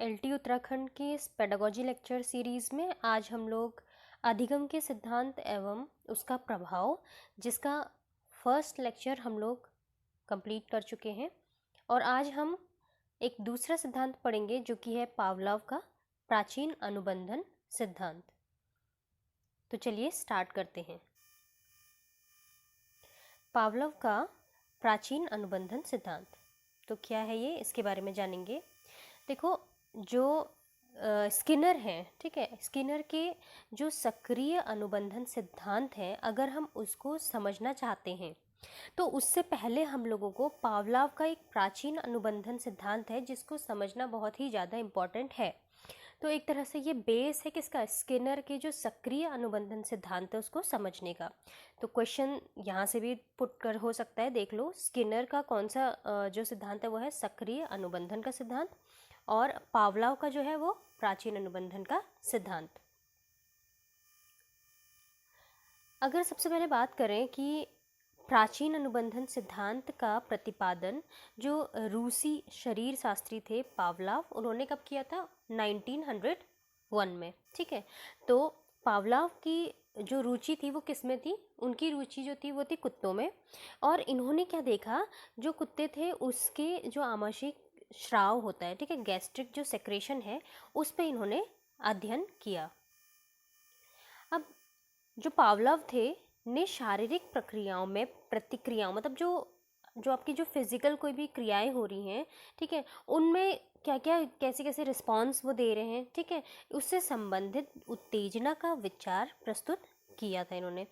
LT Uttarakhand के इस pedagogy lecture series में आज हम लोग अधिगम के सिद्धांत एवं उसका प्रभाव, जिसका फर्स्ट लेक्चर हम लोग कंप्लीट कर चुके हैं, और आज हम एक दूसरा सिद्धांत पढ़ेंगे जो कि है पावलोव का प्राचीन अनुबंधन सिद्धांत। तो चलिए स्टार्ट करते हैं। पावलोव का प्राचीन अनुबंधन सिद्धांत तो क्या है ये, इसके बारे में जानेंगे। देखो, जो स्किनर हैं, ठीक है, स्किनर के जो सक्रिय अनुबंधन सिद्धांत है, अगर हम उसको समझना चाहते हैं तो उससे पहले हम लोगों को पावलोव का एक प्राचीन अनुबंधन सिद्धांत है जिसको समझना बहुत ही ज़्यादा इम्पॉर्टेंट है। तो एक तरह से ये बेस है किसका, स्किनर के जो सक्रिय अनुबंधन सिद्धांत है उसको समझने का। तो क्वेश्चन यहाँ से भी पुट कर हो सकता है, देख लो, स्किनर का कौन सा जो सिद्धांत है वो है सक्रिय अनुबंधन का सिद्धांत, और पावलोव का जो है वो प्राचीन अनुबंधन का सिद्धांत। अगर सबसे पहले बात करें कि प्राचीन अनुबंधन सिद्धांत का प्रतिपादन जो रूसी शरीर शास्त्री थे पावलोव, उन्होंने कब किया था, 1901 में, ठीक है। तो पावलोव की जो रुचि थी वो किस में थी, उनकी रुचि जो थी वो थी कुत्तों में, और इन्होंने क्या देखा, जो कुत्ते थे उसके जो आमाशयिक स्राव होता है, ठीक है, गैस्ट्रिक जो सेक्रेशन है, उस पे इन्होंने अध्ययन किया। अब जो पावलोव थे ने शारीरिक प्रक्रियाओं में प्रतिक्रियाओं, मतलब जो आपकी जो फिजिकल कोई भी क्रियाएं हो रही हैं, ठीक है, उनमें क्या क्या कैसे कैसे रिस्पॉन्स वो दे रहे हैं, ठीक है, उससे संबंधित उत्तेजना का विचार प्रस्तुत किया था इन्होंने।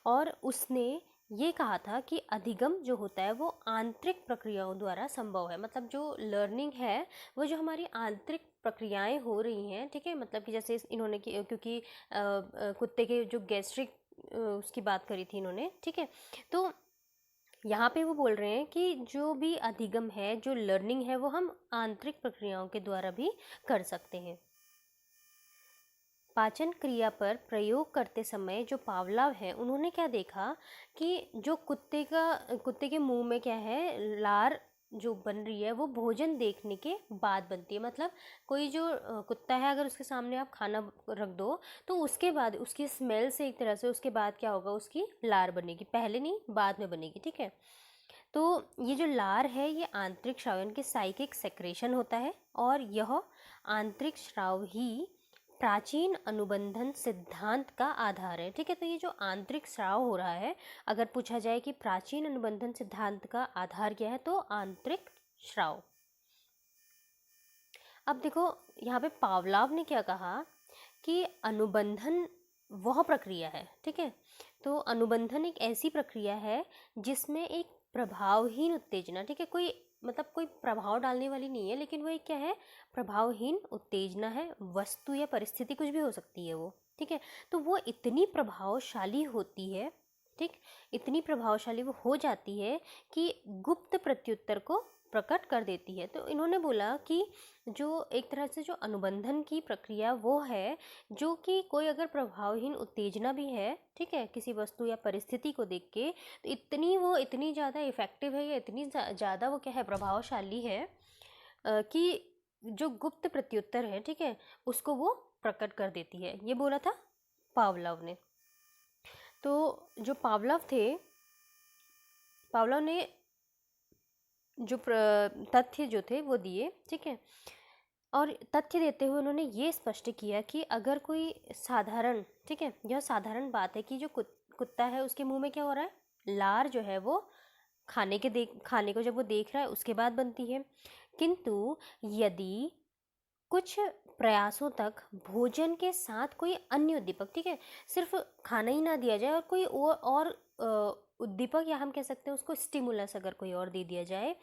और उसने ये कहा था कि अधिगम जो होता है वो आंतरिक प्रक्रियाओं द्वारा संभव है। मतलब जो लर्निंग है वो जो हमारी आंतरिक प्रक्रियाएं हो रही हैं, ठीक है, मतलब कि जैसे इन्होंने क्योंकि कुत्ते के जो गैस्ट्रिक उसकी बात करी थी इन्होंने, ठीक है, तो यहाँ पे वो बोल रहे हैं कि जो भी अधिगम है, जो लर्निंग है, वो हम आंतरिक प्रक्रियाओं के द्वारा भी कर सकते हैं। पाचन क्रिया पर प्रयोग करते समय जो पावलोव है, उन्होंने क्या देखा कि जो कुत्ते के मुंह में क्या है, लार जो बन रही है वो भोजन देखने के बाद बनती है। मतलब कोई जो कुत्ता है, अगर उसके सामने आप खाना रख दो तो उसके बाद उसकी स्मेल से एक तरह से उसके बाद क्या होगा, उसकी लार बनेगी, पहले नहीं बाद में बनेगी, ठीक है। तो ये जो लार है ये आंतरिक स्राव यानी कि साइकिक सेक्रेशन होता है, और यह आंतरिक स्राव ही प्राचीन अनुबंधन सिद्धांत का आधार है, ठीक है। तो ये जो आंतरिक स्राव हो रहा है, अगर पूछा जाए कि प्राचीन अनुबंधन सिद्धांत का आधार क्या है, तो आंतरिक स्राव। अब देखो, यहाँ पे पावलोव ने क्या कहा कि अनुबंधन वह प्रक्रिया है, ठीक है। तो अनुबंधन एक ऐसी प्रक्रिया है जिसमें एक प्रभावहीन उत्तेजना, ठीक है, कोई मतलब कोई प्रभाव डालने वाली नहीं है, लेकिन वो एक क्या है, प्रभावहीन उत्तेजना है, वस्तु या परिस्थिति कुछ भी हो सकती है वो, ठीक है। तो वो इतनी प्रभावशाली होती है, ठीक, इतनी प्रभावशाली वो हो जाती है कि गुप्त प्रत्युत्तर को प्रकट कर देती है। तो इन्होंने बोला कि जो एक तरह से जो अनुबंधन की प्रक्रिया वो है जो कि कोई अगर प्रभावहीन उत्तेजना भी है, ठीक है, किसी वस्तु या परिस्थिति को देख के, तो इतनी ज़्यादा इफ़ेक्टिव है या इतनी ज़्यादा वो क्या है, प्रभावशाली है कि जो गुप्त प्रत्युत्तर है, ठीक है, उसको वो प्रकट कर देती है। ये बोला था पावलोव ने। तो जो पावलोव थे, पावलोव ने जो तथ्य जो थे वो दिए, ठीक है, और तथ्य देते हुए उन्होंने ये स्पष्ट किया कि अगर कोई साधारण, ठीक है, यह साधारण बात है कि जो कुत्ता है उसके मुंह में क्या हो रहा है, लार जो है वो खाने को जब वो देख रहा है उसके बाद बनती है। किंतु यदि कुछ प्रयासों तक भोजन के साथ कोई अन्य उद्दीपक, ठीक है, सिर्फ खाना ही ना दिया जाए और कोई और उद्दीपक, या हम कह सकते हैं उसको स्टिमुलस, अगर कोई और दे दिया जाए,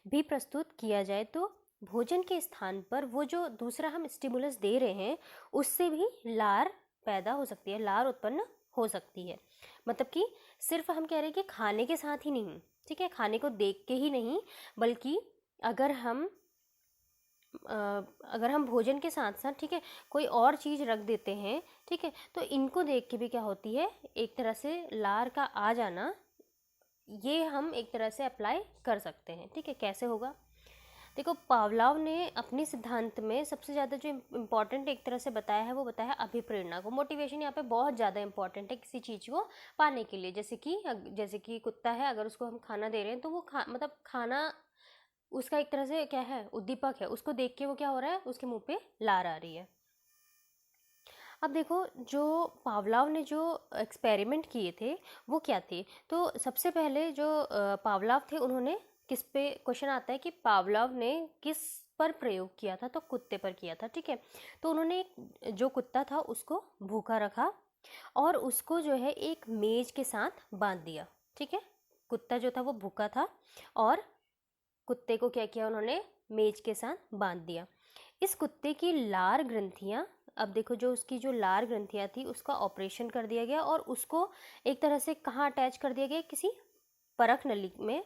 भी प्रस्तुत किया जाए, तो भोजन के स्थान पर वो जो दूसरा हम स्टिमुलस दे रहे हैं उससे भी लार पैदा हो सकती है, लार उत्पन्न हो सकती है। मतलब कि सिर्फ हम कह रहे हैं कि खाने के साथ ही नहीं, ठीक है, खाने को देख के ही नहीं, बल्कि अगर हम भोजन के साथ साथ, ठीक है, कोई और चीज़ रख देते हैं, ठीक है, तो इनको देख के भी क्या होती है, एक तरह से लार का आ जाना, ये हम एक तरह से अप्लाई कर सकते हैं, ठीक है। कैसे होगा, देखो पावलाव ने अपनी सिद्धांत में सबसे ज़्यादा जो इम्पोर्टेंट एक तरह से बताया है वो बताया है अभिप्रेरणा को। मोटिवेशन यहाँ पे बहुत ज़्यादा इंपॉर्टेंट है किसी चीज़ को पाने के लिए। जैसे कि कुत्ता है, अगर उसको हम खाना दे रहे हैं तो वो मतलब खाना उसका एक तरह से क्या है, उद्दीपक है। उसको देख के वो क्या हो रहा है, उसके मुंह पे लार आ रही है। अब देखो जो पावलाव ने जो एक्सपेरिमेंट किए थे वो क्या थे। तो सबसे पहले जो पावलाव थे उन्होंने किस पे, क्वेश्चन आता है कि पावलाव ने किस पर प्रयोग किया था, तो कुत्ते पर किया था। ठीक है, तो उन्होंने जो कुत्ता था उसको भूखा रखा और उसको जो है एक मेज के साथ बांध दिया। ठीक है, कुत्ता जो था वो भूखा था और कुत्ते को क्या किया उन्होंने, मेज के साथ बांध दिया। इस कुत्ते की लार ग्रंथियां, अब देखो जो उसकी जो लार ग्रंथियां थी उसका ऑपरेशन कर दिया गया और उसको एक तरह से कहाँ अटैच कर दिया गया, किसी परख नली में।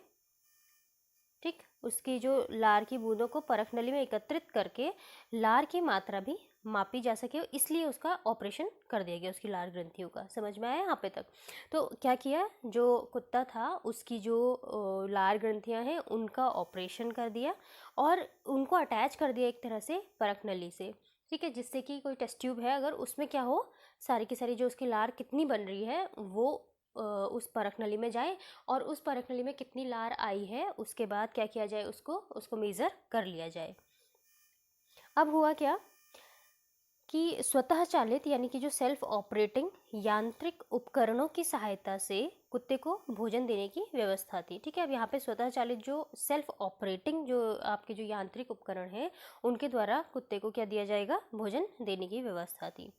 ठीक, उसकी जो लार की बूंदों को परख नली में एकत्रित करके लार की मात्रा भी मापी जा सके, इसलिए उसका ऑपरेशन कर दिया गया उसकी लार ग्रंथियों का। समझ में आया यहाँ पे तक। तो क्या किया, जो कुत्ता था उसकी जो लार ग्रंथियां हैं उनका ऑपरेशन कर दिया और उनको अटैच कर दिया एक तरह से परख नली से। ठीक है, जिससे कि कोई टेस्ट ट्यूब है अगर उसमें क्या हो, सारी की सारी जो उसकी लार कितनी बन रही है वो उस परख नली में जाए और उस परख नली में कितनी लार आई है उसके बाद क्या किया जाए, उसको मेज़र कर लिया जाए। अब हुआ क्या कि स्वतः चालित यानी कि जो सेल्फ ऑपरेटिंग यांत्रिक उपकरणों की सहायता से कुत्ते को भोजन देने की व्यवस्था थी। ठीक है, अब यहाँ पे स्वतः चालित जो सेल्फ ऑपरेटिंग जो आपके जो यांत्रिक उपकरण हैं उनके द्वारा कुत्ते को क्या दिया जाएगा, भोजन देने की व्यवस्था थी।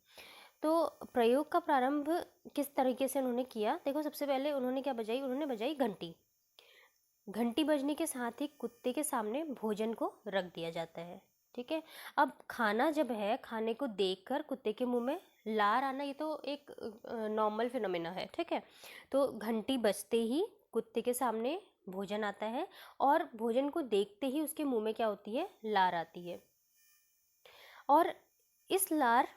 तो प्रयोग का प्रारंभ किस तरीके से उन्होंने किया, देखो सबसे पहले उन्होंने क्या बजाई, उन्होंने बजाई घंटी। घंटी बजने के साथ ही कुत्ते के सामने भोजन को रख दिया जाता है। ठीक है, अब खाना जब है, खाने को देखकर कुत्ते के मुंह में लार आना ये तो एक नॉर्मल फिनोमेना है। ठीक है, तो घंटी बजते ही कुत्ते के सामने भोजन आता है और भोजन को देखते ही उसके मुंह में क्या होती है, लार आती है। और इस लार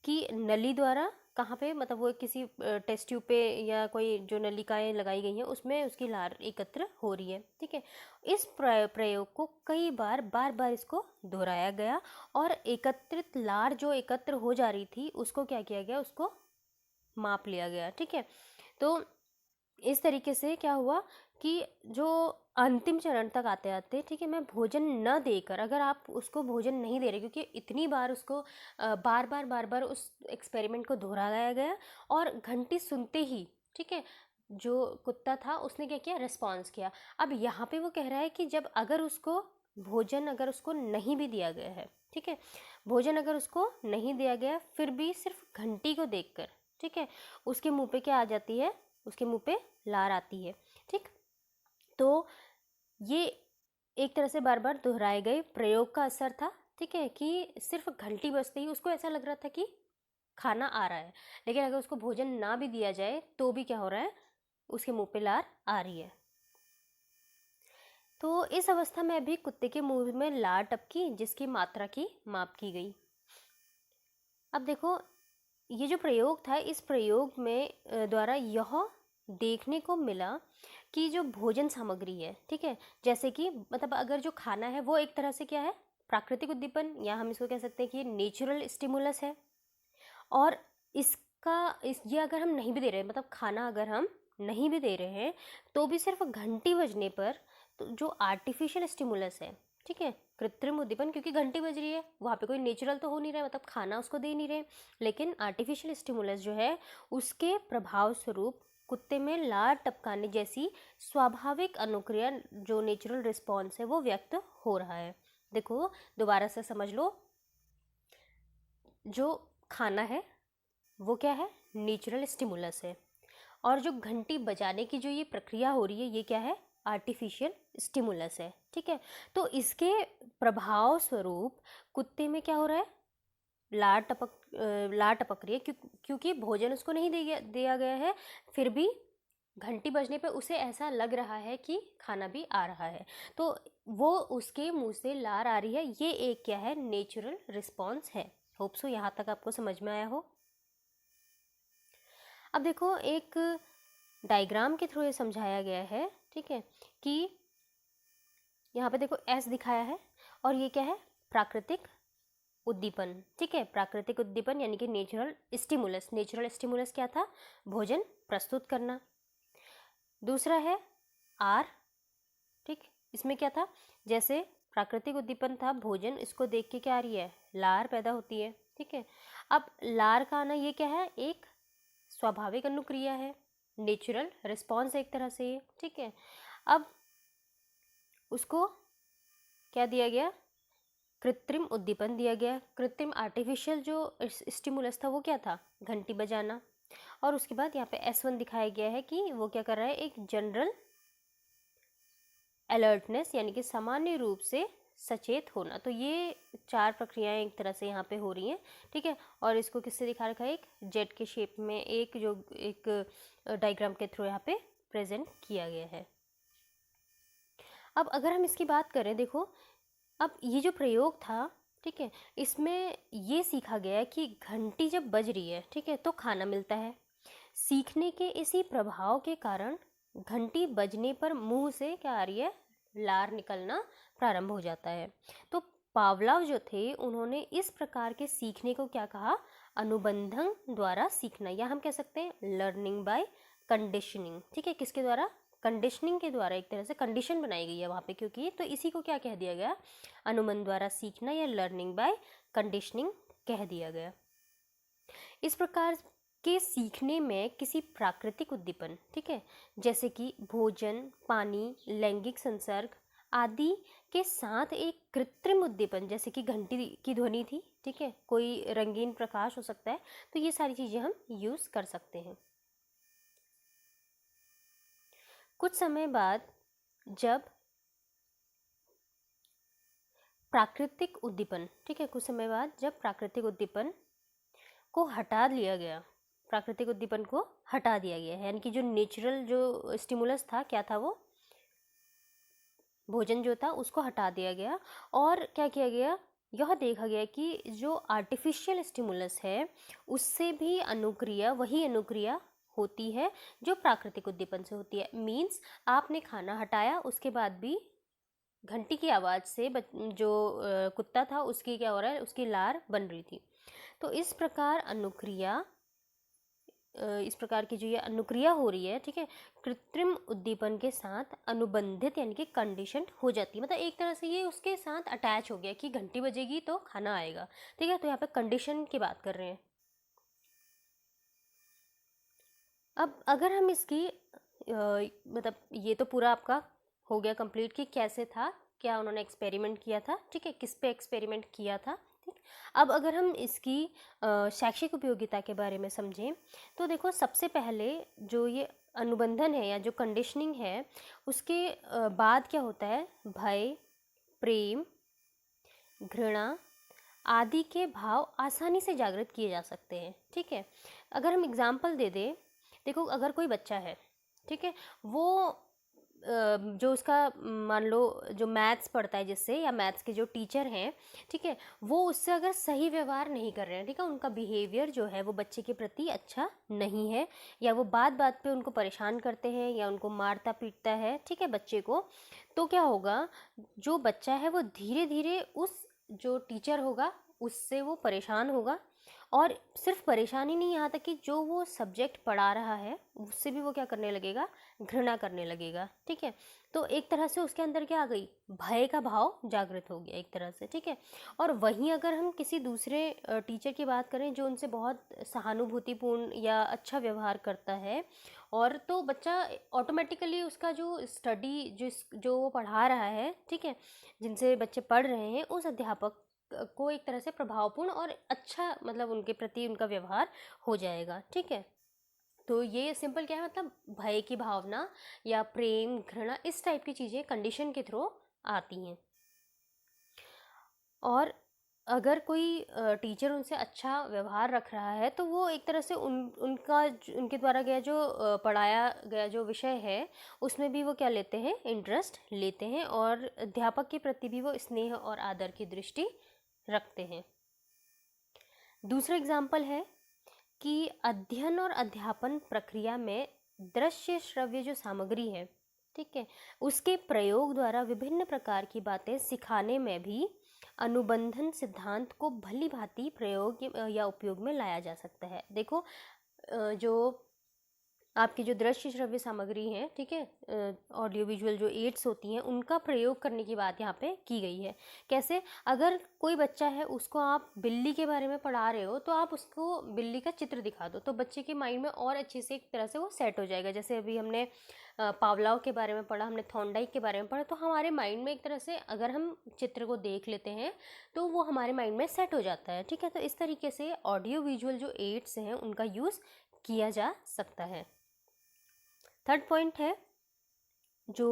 की नली द्वारा कहाँ पे, मतलब वो किसी टेस्ट ट्यूब पे या कोई जो नलिकाएं लगाई गई हैं उसमें उसकी लार एकत्र हो रही है। ठीक है, इस प्रयोग को कई बार बार इसको दोहराया गया और एकत्रित लार जो एकत्र हो जा रही थी उसको क्या किया गया, उसको माप लिया गया। ठीक है, तो इस तरीके से क्या हुआ कि जो अंतिम चरण तक आते आते, ठीक है, मैं भोजन न देकर, अगर आप उसको भोजन नहीं दे रहे, क्योंकि इतनी बार उसको बार बार उस एक्सपेरिमेंट को दोहराया गया और घंटी सुनते ही, ठीक है, जो कुत्ता था उसने क्या किया, रिस्पॉन्स किया। अब यहाँ पे वो कह रहा है कि जब अगर उसको भोजन अगर उसको नहीं भी दिया गया है, ठीक है, भोजन अगर उसको नहीं दिया गया फिर भी सिर्फ घंटी को देखकर, ठीक है, उसके मुंह पे क्या आ जाती है, उसके मुंह पे लार आती है। ठीक, तो ये एक तरह से बार बार दोहराए गए प्रयोग का असर था। ठीक है, कि सिर्फ घंटी बजते ही उसको ऐसा लग रहा था कि खाना आ रहा है, लेकिन अगर उसको भोजन ना भी दिया जाए तो भी क्या हो रहा है, उसके मुंह पे लार आ रही है। तो इस अवस्था में भी कुत्ते के मुंह में लार टपकी जिसकी मात्रा की माप की गई। अब देखो ये जो प्रयोग था, इस प्रयोग में द्वारा यह देखने को मिला कि जो भोजन सामग्री है, ठीक है, जैसे कि मतलब अगर जो खाना है वो एक तरह से क्या है, प्राकृतिक उद्दीपन, या हम इसको कह सकते हैं कि नेचुरल स्टिमुलस है। और ये अगर हम नहीं भी दे रहे हैं, मतलब खाना अगर हम नहीं भी दे रहे हैं तो भी सिर्फ घंटी बजने पर, तो जो आर्टिफिशियल स्टिमुलस है, ठीक है, कृत्रिम उद्दीपन, क्योंकि घंटी बज रही है वहाँ पे कोई नेचुरल तो हो नहीं रहा है, मतलब खाना उसको दे नहीं रहे, लेकिन आर्टिफिशियल स्टिमुलस जो है उसके प्रभाव स्वरूप कुत्ते में लार टपकाने जैसी स्वाभाविक अनुक्रिया, जो नेचुरल रिस्पॉन्स है, वो व्यक्त हो रहा है। देखो दोबारा से समझ लो, जो खाना है वो क्या है, नेचुरल स्टिमुलस है, और जो घंटी बजाने की जो ये प्रक्रिया हो रही है ये क्या है, आर्टिफिशियल स्टिमुलस है। ठीक है, तो इसके प्रभाव स्वरूप कुत्ते में क्या हो रहा है, लार टपक रही है, क्योंकि भोजन उसको नहीं दिया गया है, फिर भी घंटी बजने पे उसे ऐसा लग रहा है कि खाना भी आ रहा है, तो वो उसके मुंह से लार आ रही है। ये एक क्या है, नेचुरल रिस्पॉन्स है। होप सो यहाँ तक आपको समझ में आया हो। अब देखो एक डायग्राम के थ्रू ये समझाया गया है ठीक है, कि यहाँ पे देखो एस दिखाया है और ये क्या है, प्राकृतिक उद्दीपन। ठीक है, प्राकृतिक उद्दीपन यानी कि नेचुरल स्टिमुलस। नेचुरल स्टिमुलस क्या था, भोजन प्रस्तुत करना। दूसरा है आर, ठीक, इसमें क्या था, जैसे प्राकृतिक उद्दीपन था भोजन, इसको देख के क्या आ रही है, लार पैदा होती है। ठीक है, अब लार का आना ये क्या है, एक स्वाभाविक अनुक्रिया है, नेचुरल रिस्पॉन्स एक तरह से ये। ठीक है, अब उसको क्या दिया गया, कृत्रिम उद्दीपन दिया गया। कृत्रिम आर्टिफिशियल जो स्टिमुलस था वो क्या था, घंटी बजाना। और उसके बाद यहाँ पे S1 दिखाया गया है कि वो क्या कर रहा है, एक जनरल अलर्टनेस यानी कि सामान्य रूप से सचेत होना। तो ये चार प्रक्रियाएं एक तरह से यहाँ पे हो रही हैं। ठीक है, और इसको किससे दिखा रखा है, एक जेट के शेप में, एक जो एक डायग्राम के थ्रू यहाँ पे प्रेजेंट किया गया है। अब अगर हम इसकी बात करें, देखो अब ये जो प्रयोग था, ठीक है, इसमें ये सीखा गया है कि घंटी जब बज रही है, ठीक है, तो खाना मिलता है। सीखने के इसी प्रभाव के कारण घंटी बजने पर मुंह से क्या आ रही है, लार निकलना प्रारंभ हो जाता है। तो पावलोव जो थे उन्होंने इस प्रकार के सीखने को क्या कहा, अनुबंधन द्वारा सीखना, या हम कह सकते हैं लर्निंग बाय कंडीशनिंग। ठीक है, किसके द्वारा, कंडीशनिंग के द्वारा, एक तरह से कंडीशन बनाई गई है वहाँ पे, क्योंकि तो इसी को क्या कह दिया गया, अनुबंध द्वारा सीखना या लर्निंग बाय कंडीशनिंग कह दिया गया। इस प्रकार के सीखने में किसी प्राकृतिक उद्दीपन, ठीक है, जैसे कि भोजन, पानी, लैंगिक संसर्ग आदि के साथ एक कृत्रिम उद्दीपन, जैसे कि घंटी की ध्वनि थी, ठीक है, कोई रंगीन प्रकाश हो सकता है, तो ये सारी चीज़ें हम यूज़ कर सकते हैं। कुछ समय बाद जब प्राकृतिक उद्दीपन, ठीक है, कुछ समय बाद जब प्राकृतिक उद्दीपन को हटा लिया गया, प्राकृतिक उद्दीपन को हटा दिया गया है, यानी कि जो नेचुरल जो स्टिमुलस था, क्या था वो, भोजन जो था, उसको हटा दिया गया। और क्या किया गया, यह देखा गया कि जो आर्टिफिशियल स्टिमुलस है उससे भी अनुक्रिया, वही अनुक्रिया होती है जो प्राकृतिक उद्दीपन से होती है। मीन्स आपने खाना हटाया, उसके बाद भी घंटी की आवाज़ से जो कुत्ता था उसकी क्या हो रहा है, उसकी लार बन रही थी। तो इस प्रकार अनुक्रिया, इस प्रकार की जो ये अनुक्रिया हो रही है, ठीक है, कृत्रिम उद्दीपन के साथ अनुबंधित यानी कि कंडीशन हो जाती है। मतलब एक तरह से ये उसके साथ अटैच हो गया कि घंटी बजेगी तो खाना आएगा। ठीक है, तो यहाँ पे कंडीशन की बात कर रहे हैं। अब अगर हम इसकी मतलब ये तो पूरा आपका हो गया कंप्लीट कि कैसे था, क्या उन्होंने एक्सपेरिमेंट किया था, ठीक है, किस पे एक्सपेरिमेंट किया था। ठीक, अब अगर हम इसकी शैक्षिक उपयोगिता के बारे में समझें तो देखो, सबसे पहले जो ये अनुबंधन है या जो कंडीशनिंग है, उसके बाद क्या होता है, भय, प्रेम, घृणा आदि के भाव आसानी से जागृत किए जा सकते हैं। ठीक है, अगर हम एग्जाम्पल दे दें, देखो अगर कोई बच्चा है, ठीक है, वो जो उसका मान लो जो मैथ्स पढ़ता है जिससे, या मैथ्स के जो टीचर हैं, ठीक है, वो उससे अगर सही व्यवहार नहीं कर रहे हैं, ठीक है, उनका बिहेवियर जो है वो बच्चे के प्रति अच्छा नहीं है, या वो बात बात पे उनको परेशान करते हैं या उनको मारता पीटता है, ठीक है, बच्चे को, तो क्या होगा, जो बच्चा है वो धीरे धीरे उस जो टीचर होगा उससे वो परेशान होगा, और सिर्फ परेशानी नहीं, यहाँ तक कि जो वो सब्जेक्ट पढ़ा रहा है उससे भी वो क्या करने लगेगा, घृणा करने लगेगा। ठीक है, तो एक तरह से उसके अंदर क्या आ गई, भय का भाव जागृत हो गया एक तरह से। ठीक है, और वहीं अगर हम किसी दूसरे टीचर की बात करें जो उनसे बहुत सहानुभूतिपूर्ण या अच्छा व्यवहार करता है, और तो बच्चा ऑटोमेटिकली उसका जो स्टडी जो वो पढ़ा रहा है, ठीक है, जिनसे बच्चे पढ़ रहे हैं, उस अध्यापक को एक तरह से प्रभावपूर्ण और अच्छा, मतलब उनके प्रति उनका व्यवहार हो जाएगा। ठीक है, तो ये सिंपल क्या है, मतलब भय की भावना या प्रेम, घृणा, इस टाइप की चीज़ें कंडीशन के थ्रू आती हैं। और अगर कोई टीचर उनसे अच्छा व्यवहार रख रहा है तो वो एक तरह से उनके द्वारा गया जो पढ़ाया गया जो विषय है उसमें भी वो क्या लेते हैं, इंटरेस्ट लेते हैं, और अध्यापक के प्रति भी वो स्नेह और आदर की दृष्टि रखते हैं। दूसरा एग्जाम्पल है कि अध्ययन और अध्यापन प्रक्रिया में दृश्य श्रव्य जो सामग्री है, ठीक है। उसके प्रयोग द्वारा विभिन्न प्रकार की बातें सिखाने में भी अनुबंधन सिद्धांत को भली भांति प्रयोग या उपयोग में लाया जा सकता है। देखो जो आपकी जो दृश्य श्रव्य सामग्री है, ठीक है, ऑडियो विजुअल जो एड्स होती हैं, उनका प्रयोग करने की बात यहाँ पे की गई है। कैसे? अगर कोई बच्चा है, उसको आप बिल्ली के बारे में पढ़ा रहे हो, तो आप उसको बिल्ली का चित्र दिखा दो, तो बच्चे के माइंड में और अच्छे से एक तरह से वो सेट हो जाएगा। जैसे अभी हमने पावलाव के बारे में पढ़ा, हमने थॉर्नडाइक के बारे में पढ़ा, तो हमारे माइंड में एक तरह से अगर हम चित्र को देख लेते हैं तो वो हमारे माइंड में सेट हो जाता है, ठीक है। तो इस तरीके से ऑडियो विजुअल जो एड्स हैं उनका यूज़ किया जा सकता है। थर्ड पॉइंट है जो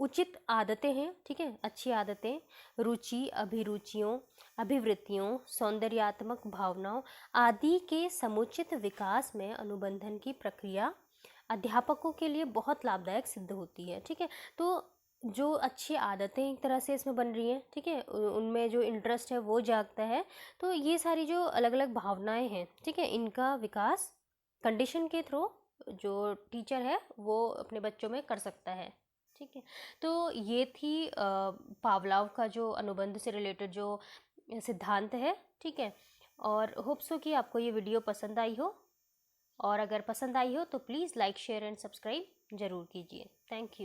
उचित आदतें हैं, ठीक है, अच्छी आदतें, रुचि, अभिरुचियों, अभिवृत्तियों, सौंदर्यात्मक भावनाओं आदि के समुचित विकास में अनुबंधन की प्रक्रिया अध्यापकों के लिए बहुत लाभदायक सिद्ध होती है, ठीक है। तो जो अच्छी आदतें एक तरह से इसमें बन रही हैं, ठीक है, उनमें जो इंटरेस्ट है वो जागता है, तो ये सारी जो अलग अलग भावनाएं हैं, ठीक है, इनका विकास कंडीशन के थ्रू जो टीचर है वो अपने बच्चों में कर सकता है, ठीक है। तो ये थी पावलाव का जो अनुबंध से रिलेटेड जो सिद्धांत है, ठीक है। और होप सो कि आपको ये वीडियो पसंद आई हो, और अगर पसंद आई हो तो please like, share and subscribe ज़रूर कीजिए। Thank you.